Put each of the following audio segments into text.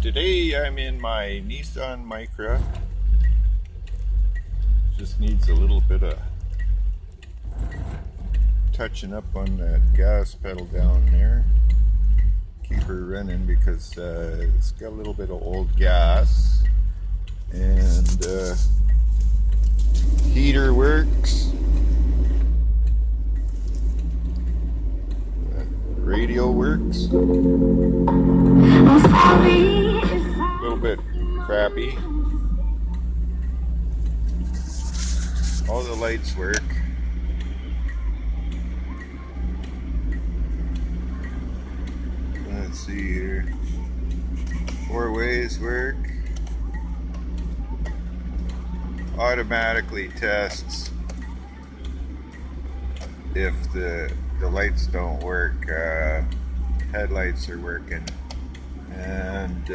Today I'm in my Nissan Micra. Just needs a little bit of touching up on that gas pedal down there. Keep her running because it's got a little bit of old gas. And heater works. Radio works. A little bit crappy. All the lights work. Let's see here. 4 ways work. Automatically tests if the lights don't work. Headlights are working, and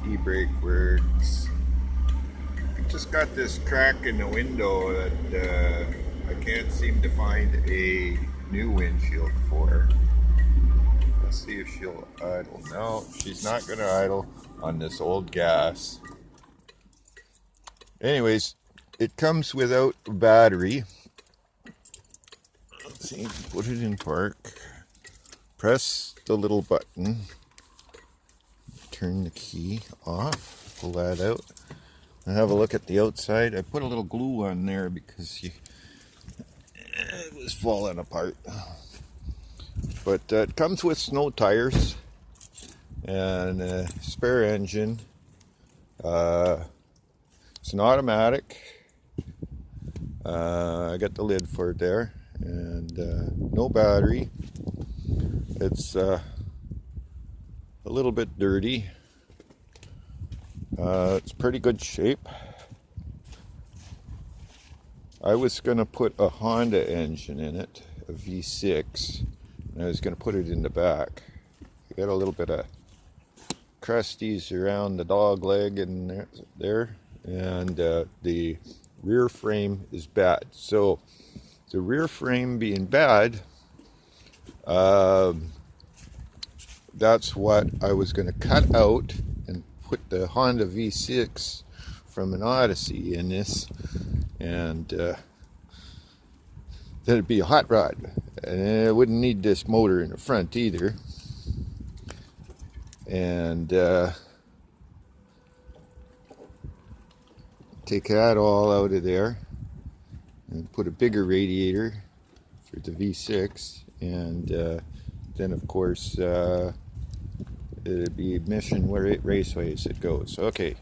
e-brake works. I just got this crack in the window that I can't seem to find a new windshield for. Let's see if she'll idle. No, she's not going to idle on this old gas. Anyways, it comes without a battery. Let's see, put it in park. Press the little button. Turn the key off. Pull that out. And have a look at the outside. I put a little glue on there because it was falling apart. But it comes with snow tires and a spare engine. It's an automatic. I got the lid for it there, and no battery. It's a little bit dirty. It's pretty good shape. I was going to put a Honda engine in it, a V6, and I was going to put it in the back. I got a little bit of crusties around the dog leg in there, and the rear frame is bad. So the rear frame being bad, that's what I was going to cut out and put the Honda V6 from an Odyssey in this, and then it'd be a hot rod, and it wouldn't need this motor in the front either. And take that all out of there and put a bigger radiator for the V6, and then of course it'd be Mission Raceways it goes. Okay,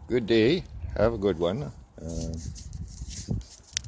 good day, have a good one.